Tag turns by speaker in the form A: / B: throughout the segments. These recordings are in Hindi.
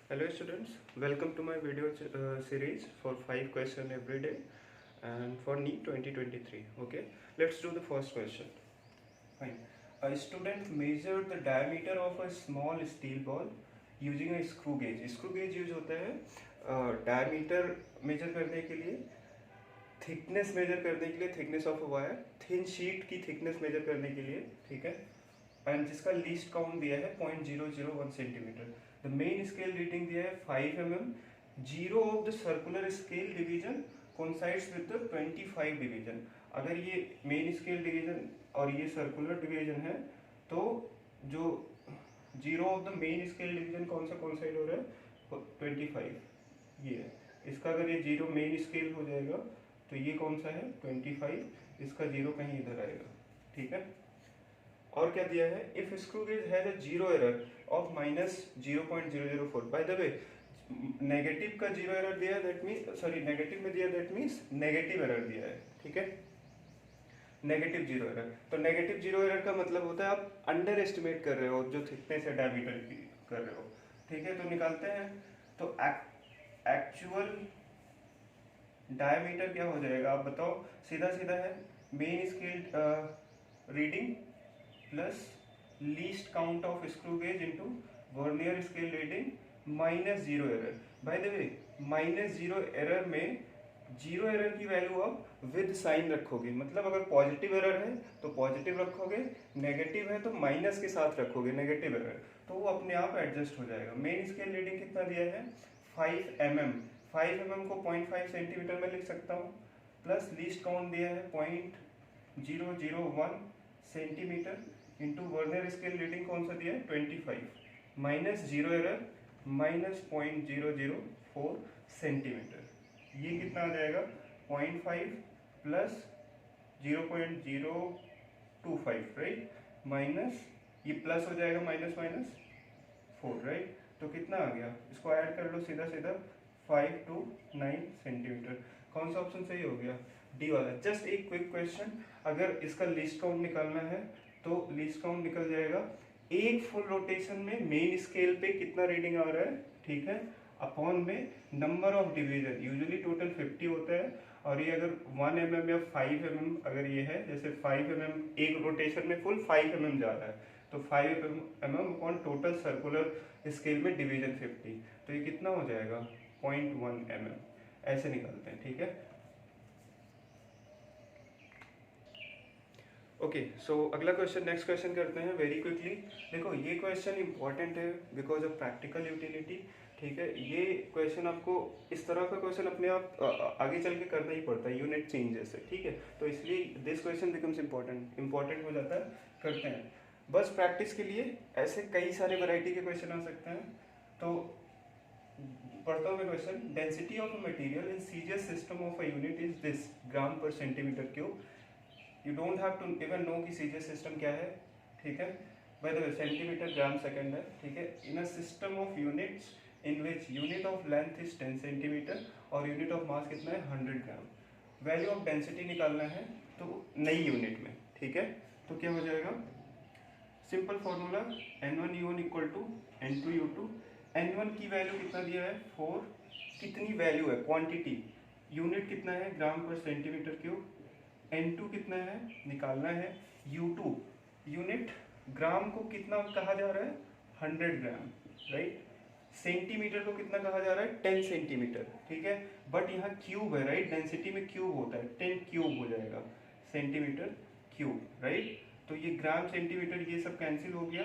A: Hello students, welcome to my video series for 5 questions every day and for NEET 2023. Okay, let's do the first question. Fine. A student measured the diameter of a small steel ball using a screw gauge. Screw gauge use होता है डायमीटर मेजर करने के लिए, थिकनेस मेजर करने के लिए, thickness of a wire, thin sheet की थिकनेस मेजर करने के लिए, ठीक है, एंड जिसका लीस्ट काउंट दिया है 0.001 centimetre. The main scale reading दिया है 5 mm. Zero of the circular scale division coincides with the 25 division. अगर ये मेन स्केल डिवीजन और ये सर्कुलर डिवीजन है तो जो zero of the main scale division कौन सा कोइंसाइड हो रहा है 25, ये है. इसका अगर ये जीरो मेन स्केल हो जाएगा तो ये कौन सा है 25, इसका जीरो कहीं इधर आएगा, ठीक है. और क्या दिया है, if screw gauge has a zero error of -0.004. Bye the way negative का जीरो एरर दिया है, दैट मीन्स सॉरी नेगेटिव में दिया, दैट मीन्स नेगेटिव एरर दिया है, ठीक है, नेगेटिव जीरो एरर. तो नेगेटिव जीरो एरर का मतलब होता है आप अंडर एस्टिमेट कर रहे हो जो थिकनेस है डायमीटर की कर रहे हो, ठीक है. तो निकालते हैं. तो एक्चुअल डायमीटर क्या हो जाएगा आप बताओ. सीधा सीधा है main scale reading plus least count of screw gauge into vernier scale reading minus zero error. Bye the way minus zero error में जीरो एरर की वैल्यू आप विद साइन रखोगे, मतलब अगर पॉजिटिव एरर है तो पॉजिटिव रखोगे, नेगेटिव है तो माइनस के साथ रखोगे नेगेटिव एरर, तो वो अपने आप एडजस्ट हो जाएगा. मेन स्केल रीडिंग कितना दिया है 5 mm. 5 mm को 0.5 सेंटीमीटर में लिख सकता हूँ, प्लस लीस्ट काउंट दिया है 0.001 centimetre into vernier scale reading कौन सा दिया है 25, minus zero error minus 0.004 centimetre. ये कितना आ जाएगा 0.5 प्लस 0.025, राइट, माइनस ये प्लस हो जाएगा माइनस माइनस 4, राइट. तो कितना आ गया, इसको ऐड कर लो सीधा सीधा 529 सेंटीमीटर. कौन सा ऑप्शन सही हो गया, डी वाला. जस्ट एक क्विक क्वेश्चन, अगर इसका लीस्ट काउंट निकालना है तो लीस्ट काउंट निकल जाएगा एक फुल रोटेशन में मेन स्केल पे कितना रीडिंग आ रहा है, ठीक है, अपॉन में number of division. Usually total 50 होता है, और ये अगर 1 mm या 5 mm अगर ये है, जैसे 5 mm एक रोटेशन में फुल 5 mm जा रहा है, तो 5 mm upon total circular scale में डिवीजन 50, तो ये कितना हो जाएगा 0.1 mm. ऐसे निकालते हैं, ठीक है. ओके, सो अगला क्वेश्चन, नेक्स्ट क्वेश्चन करते हैं वेरी क्विकली. देखो ये क्वेश्चन इंपॉर्टेंट है बिकॉज ऑफ प्रैक्टिकल यूटिलिटी, ठीक है. ये क्वेश्चन आपको इस तरह का क्वेश्चन अपने आप आगे चल के करना ही पड़ता है यूनिट चेंजेस से, ठीक है. तो इसलिए दिस क्वेश्चन बिकम्स इंपॉर्टेंट हो जाता है. करते हैं बस प्रैक्टिस के लिए. ऐसे कई सारे वैरायटी के क्वेश्चन आ सकते हैं. तो पढ़ता हूँ मैं question. Density of a material in CGS system of a unit is this gram per centimetre cube. You don't have to even know कि सीजीएस सिस्टम क्या है, ठीक है. By the way centimetre gram second है, ठीक है. In a system of units in which unit of length is 10 centimetre और यूनिट ऑफ मास कितना है 100 ग्राम. वैल्यू ऑफ डेंसिटी निकालना है तो नई यूनिट में, ठीक है. तो क्या हो जाएगा, simple formula N1U1 equal to N2U2. N1 की वैल्यू कितना दिया है 4, कितनी वैल्यू है क्वांटिटी, यूनिट कितना है ग्राम पर सेंटीमीटर क्यूब. N2 कितना है निकालना है. U2 यूनिट ग्राम को कितना कहा जा रहा है 100 ग्राम, राइट. सेंटीमीटर को कितना कहा जा रहा है 10 सेंटीमीटर, ठीक है. बट यहाँ क्यूब है, राइट, डेंसिटी में क्यूब होता है, 10 क्यूब हो जाएगा सेंटीमीटर क्यूब, राइट. तो ये ग्राम सेंटीमीटर ये सब कैंसिल हो गया.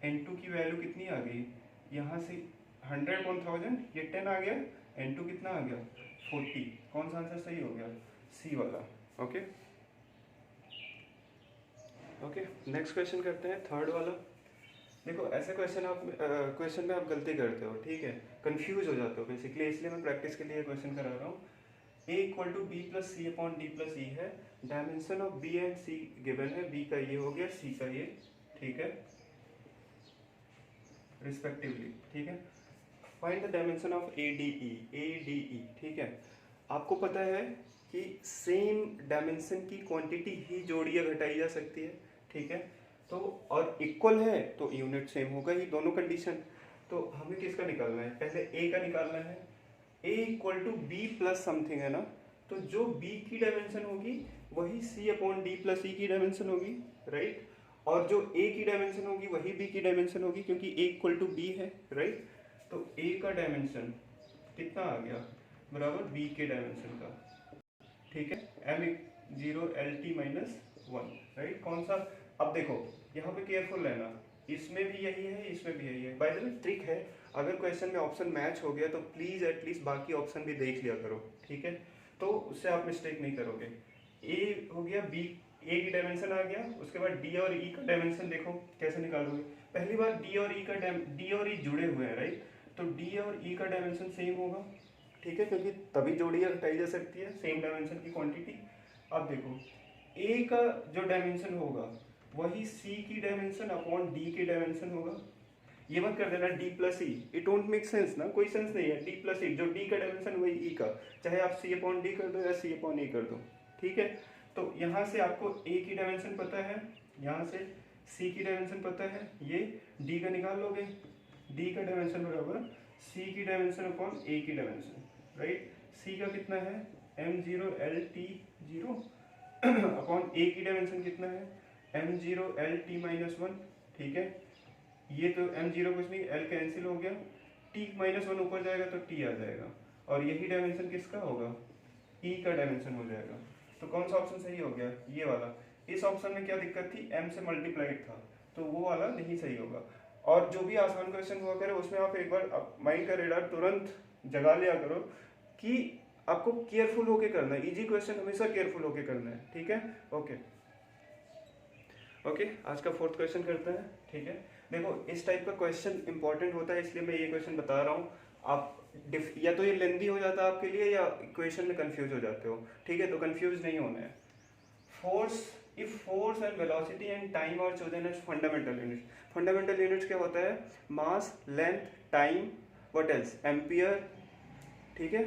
A: N2 की वैल्यू कितनी आ गई, यहाँ से 100 on 1000, ये 10 आ गया. N2 कितना आ गया 40. कौन सा आंसर सही हो गया, सी वाला. ओके ओके, नेक्स्ट क्वेश्चन करते हैं थर्ड वाला. देखो ऐसे क्वेश्चन में आप गलती करते हो, ठीक है, कंफ्यूज हो जाते हो बेसिकली, इसलिए मैं प्रैक्टिस के लिए क्वेश्चन करा रहा हूँ. A equal to B plus C upon D plus E है. Dimension of B and C given है. बी का ये हो गया, सी का ये, ठीक है, रिस्पेक्टिवली, ठीक है. Find the dimension of A D E, ठीक है. आपको पता है कि सेम डायमेंशन की क्वांटिटी ही जोड़ी या घटाई जा सकती है, ठीक है. तो और इक्वल है तो यूनिट सेम होगा ही, दोनों कंडीशन. तो हमें किसका निकालना है, पहले ए का निकालना है। A equal to B plus something है ना, तो जो बी की डायमेंशन होगी वही C upon D plus E की डायमेंशन होगी, राइट। और जो ए की डायमेंशन होगी वही बी की डायमेंशन होगी, क्योंकि ए इक्वल टू बी है, राइट। तो ए का डायमेंशन कितना आ गया, बराबर बी के डायमेंशन का, ठीक है। M 0 L T minus 1, right. कौन सा, अब देखो यहाँ पे केयरफुल रहना, इसमें भी यही है, इसमें भी यही है। बाय द वे ट्रिक है, अगर क्वेश्चन में ऑप्शन मैच हो गया तो प्लीज एटलीस्ट बाकी ऑप्शन भी देख लिया करो, ठीक है, तो उससे आप मिस्टेक नहीं करोगे। ए हो गया, बी ए की डायमेंशन आ गया, उसके बाद डी और ई का डायमेंशन देखो कैसे निकालोगे। पहली बार डी और ई जुड़े हुए हैं, राइट, तो डी और ई का डायमेंशन सेम होगा, ठीक है, क्योंकि तभी जोड़ी हटाई जा सकती है, सेम डायमेंशन की क्वांटिटी। अब देखो ए का जो डायमेंशन होगा वही सी की डायमेंशन अपॉन डी की डायमेंशन होगा। ये मत कर देना D plus E, it don't make sense ना, कोई सेंस नहीं है। डी प्लस ई, जो डी का डायमेंशन वही ई का, चाहे आप सी अपॉन डी कर दो या सी अपॉन ए कर दो, ठीक है। तो यहाँ से आपको ए की डायमेंशन पता है, यहाँ से सी की डायमेंशन पता है, ये डी का निकाल लोगे, डी का डायमेंशन बराबर सी की डायमेंशन अपॉन ए की डायमेंशन, राइट। सी का कितना है m0 l t 0 अपॉन ए की डायमेंशन कितना है m0 l t माइनस 1, ठीक है। ये तो m0 कुछ नहीं, l कैंसिल हो गया, t माइनस 1 ऊपर जाएगा तो t आ जाएगा, और यही डायमेंशन किसका होगा, e का डायमेंशन हो जाएगा। तो कौन सा ऑप्शन सही हो गया, ये वाला। इस ऑप्शन में क्या दिक्कत थी, m से मल्टीप्लाइड था, तो वो वाला नहीं सही होगा। और जो भी आसान क्वेश्चन हुआ करे उसमें आप एक बार माइंड का रेडार तुरंत जगा लिया करो कि आपको केयरफुल होके करना है, इजी क्वेश्चन हमेशा केयरफुल होके करना है, ठीक है। ओके, आज का 4th क्वेश्चन करते हैं, ठीक है। देखो इस टाइप का क्वेश्चन इंपॉर्टेंट होता है, इसलिए मैं ये क्वेश्चन बता रहा हूँ। आप या तो ये लेंदी हो जाता है आपके लिए, या इक्वेशन में कंफ्यूज हो जाते हो, ठीक है, तो कंफ्यूज नहीं होना है। Force, if force and velocity and time are chosen as fundamental units. Fundamental units क्या होता है, mass, length, time, what else, ampere, ठीक है।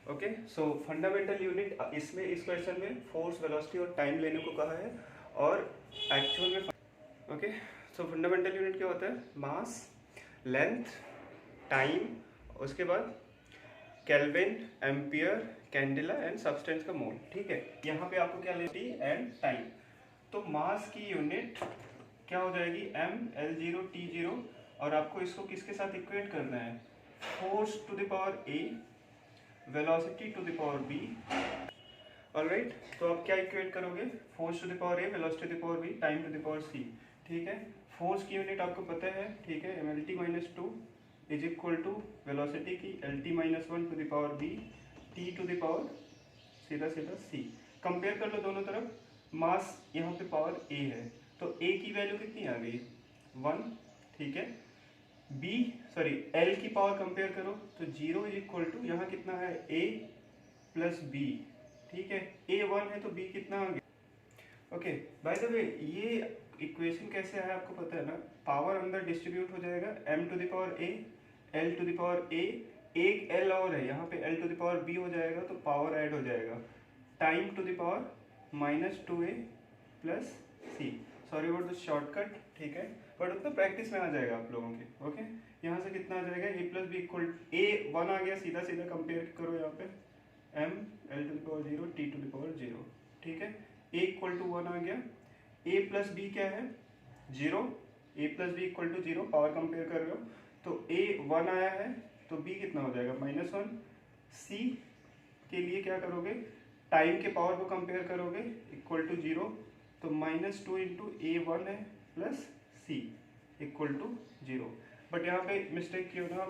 A: ओके, सो फंडामेंटल यूनिट, इसमें इस क्वेश्चन में फोर्स, वेलोसिटी और टाइम लेने को कहा है, और एक्चुअल में ओके, सो फंडामेंटल यूनिट क्या होता है, मास, लेंथ, टाइम, उसके बाद kelvin, ampere, candela and substance का मोल, ठीक है। यहाँ पे आपको क्या लेती है, एंड टाइम। तो मास की यूनिट क्या हो जाएगी, m L0 T0, और आपको इसको किसके साथ इक्वेट करना है, force to the power a, velocity to the power b, alright. तो आप क्या इक्वेट करोगे, force to the power a, velocity to the power b, time to the power c, ठीक है। फोर्स की यूनिट आपको पता है, ठीक है, mlt minus 2 is equal to velocity की lt minus 1 to the power b, t to the power सीधा सीधा c। कंपेयर कर लो दोनों तरफ, मास यहाँ पे पावर a है, तो a की वैल्यू कितनी आ गई, 1, ठीक है। L की पावर कंपेयर करो तो 0 इज इक्वल टू, यहाँ कितना है a प्लस b, ठीक है। a 1 है तो b कितना आ गया। ओके, बाय द वे ये इक्वेशन कैसे आया आपको पता है ना, पावर अंदर डिस्ट्रीब्यूट हो जाएगा, m to the power a, l to the power a, एक l और है यहाँ पे, l to the power b हो जाएगा, तो पावर ऐड हो जाएगा, time to the power minus 2a plus c। Sorry about the shortcut, ठीक है, बट उतना प्रैक्टिस में आ जाएगा आप लोगों के। ओके, यहाँ से कितना आ जाएगा, a plus B equal a 1 आ गया, सीधा सीधा कंपेयर करो यहाँ पे, m l to the power 0 t to the power 0, ठीक है। a इक्वल टू 1 आ गया, a प्लस b क्या है 0, a plus B equal to 0, power compare कर रहे हो, तो a 1 आया है, तो b कितना हो जाएगा -1। c के लिए क्या करोगे, टाइम के पावर को कंपेयर करोगे, इक्वल टू 0, तो -2 इंटू a1 है plus c equal to 0। But यहाँ पे मिस्टेक की हो ना,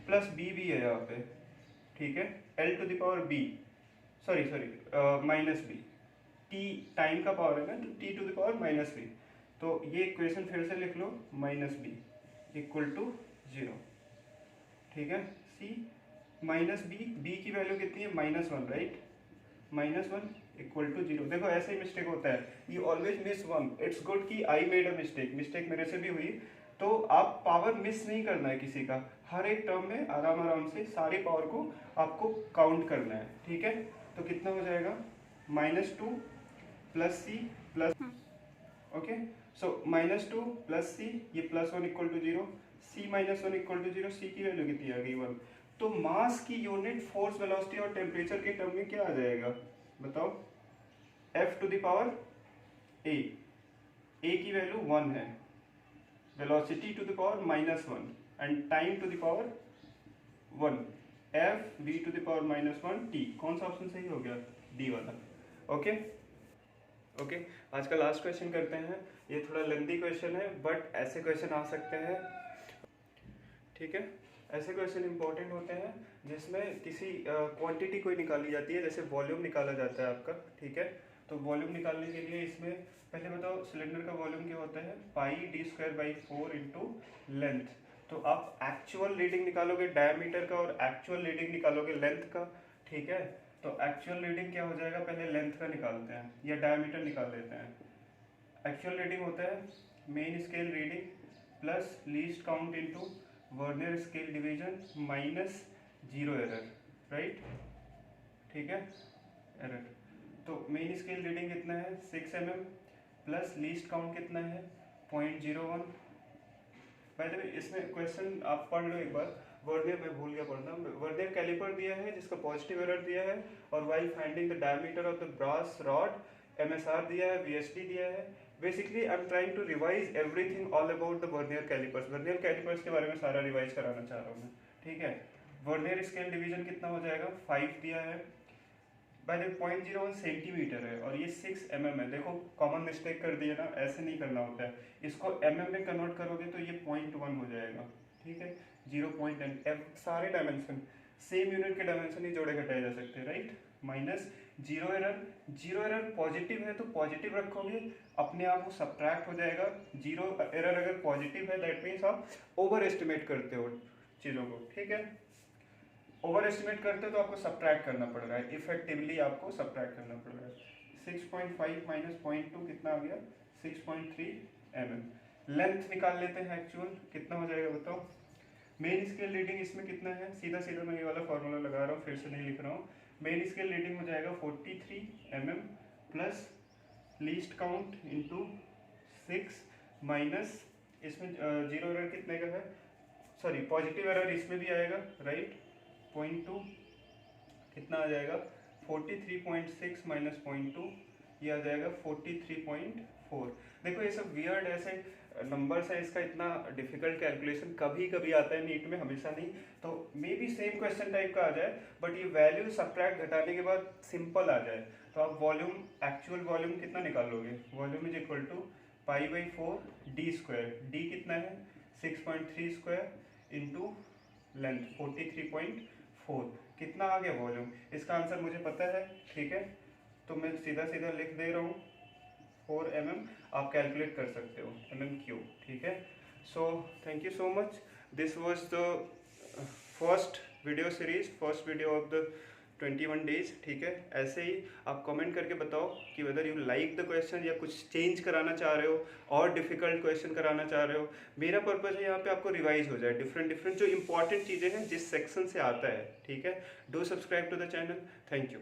A: प्लस b भी है यहाँ पे, ठीक है, l to the power b, sorry minus b, t time का पावर है ना, तो t to the power -b, तो ये इक्वेशन फिर से लिख लो, -b इक्वल टू 0, ठीक है। c b की वैल्यू कितनी है, -1, राइट, -1 इक्वल टू 0। देखो ऐसे ही मिस्टेक होता है, you always miss 1, it's good कि आई मेड अ मिस्टेक मेरे से भी हुई, तो आप पावर मिस नहीं करना है किसी का, हर एक टर्म में आराम से सारी पावर को आपको काउंट करना है, ठीक है। तो कितना हो जाएगा, -2 plus C plus, okay, so -2 plus C, ये +1 equal to 0, c minus one equal to zero, C की वैल्यू कितनी आ गई 1। तो मास की यूनिट फोर्स वेलोसिटी और टेम्परेचर के टर्म में क्या आ जाएगा बताओ, f to the power a, a की वैल्यू 1 है, velocity to the power -1 and time to the power 1, f v to the power -1 t। कौन सा ऑप्शन सही हो गया, डी वाला। ओके ओके आज का लास्ट क्वेश्चन करते हैं। ये थोड़ा लेंथी क्वेश्चन है बट ऐसे क्वेश्चन आ सकते हैं, ठीक है। ऐसे क्वेश्चन इंपॉर्टेंट होते हैं जिसमें किसी क्वांटिटी कोई निकाली जाती है, जैसे वॉल्यूम निकाला जाता है आपका, ठीक है। तो वॉल्यूम निकालने के लिए इसमें पहले बताओ सिलेंडर का वॉल्यूम क्या होता है, पाई d²/4 इंटू लेंथ। तो आप एक्चुअल रीडिंग निकालोगे डायमीटर का और एक्चुअल रीडिंग निकालोगे लेंथ का, ठीक है। तो एक्चुअल रीडिंग क्या हो जाएगा, पहले लेंथ का निकालते हैं या डायमीटर निकाल लेते हैं। एक्चुअल रीडिंग होता है main scale reading plus least count into vernier scale division minus 0 error, right, ठीक है, एरर। तो मेन स्केल रीडिंग कितना है 6 mm प्लस लीस्ट काउंट कितना है 0.01। बाय द वे इसमें क्वेश्चन आप पढ़ लो एक बार, वर्नियर मैं भूल गया पढ़ना, वर्नियर कैलिपर दिया है जिसका पॉजिटिव एरर दिया है, और while finding the diameter of the brass rod MSR दिया है, वीएसडी दिया है। Basically I am trying to revise everything all about the vernier callipers. Vernier callipers के बारे में सारा रिवाइज कराना चाह रहा हूँ मैं, ठीक है। वर्नियर स्केल डिवीजन कितना हो जाएगा 5 दिया है, बाय द 0.01 सेंटीमीटर है और ये 6 mm है। देखो कॉमन मिस्टेक कर दिया ना, ऐसे नहीं करना होता है, इसको mm में कन्वर्ट करोगे तो ये 0.1 हो जाएगा, ठीक है। 0.10 सारे डायमेंशन सेम यूनिट के डायमेंशन ही जोड़े घटाए जा सकते हैं, right. Minus 0 error, 0 error positive है तो पॉजिटिव रखोगे, अपने आप वो सब्ट्रैक्ट हो जाएगा। 0 एरर अगर पॉजिटिव है दैट मीन्स आप ओवर एस्टिमेट करते हो चीज़ों को, ठीक है। ओवर एस्टिमेट करते हो तो आपको सब्ट्रैक्ट करना पड़ रहा है, इफेक्टिवली आपको सब्ट्रैक्ट करना पड़ रहा है। 6.5 माइनस 0.2 कितना आ गया 6.3 mm। लेंथ निकाल लेते हैं एक्चुअल, कितना हो जाएगा बताओ। मेन स्केल रीडिंग इसमें कितना है, सीधा सीधा मैं ये वाला फॉर्मूला लगा रहा हूँ, फिर से नहीं लिख रहा हूँ। मेन स्केल रीडिंग हो जाएगा 43 mm plus least count into 6 minus इसमें 0 एरर कितने का है, सॉरी पॉजिटिव एरर इसमें भी आएगा, राइट। 0.2 कितना आ जाएगा 43.6 माइनस 0.2, ये आ जाएगा 43.4। देखो ये सब वियर्ड ऐसे नंबर्स है, इसका इतना डिफिकल्ट कैलकुलेशन कभी कभी आता है नीट में, हमेशा नहीं। तो may be same question type का आ जाए बट ये वैल्यू सब्ट्रैक्ट घटाने के बाद सिंपल आ जाए। तो आप वॉल्यूम एक्चुअल वॉल्यूम कितना निकालोगे, volume is equal to π/4 d², d कितना है 6.3² इंटू लेंथ 43.4, कितना आ गया वॉल्यूम। इसका आंसर मुझे पता है, ठीक है, तो मैं सीधा सीधा लिख दे रहा हूँ 4 mm, आप कैलकुलेट कर सकते हो mm3, ठीक है। So thank you so much, this was the first video series, first video of the 21 days, ठीक है। ऐसे ही आप कमेंट करके बताओ कि whether you like the question या कुछ चेंज कराना चाह रहे हो और डिफिकल्ट क्वेश्चन कराना चाह रहे हो। मेरा पर्पज़ है यहाँ पे आपको रिवाइज हो जाए डिफरेंट डिफरेंट जो इंपॉर्टेंट चीज़ें हैं जिस सेक्शन से आता है, ठीक है। Do subscribe to the channel, thank you.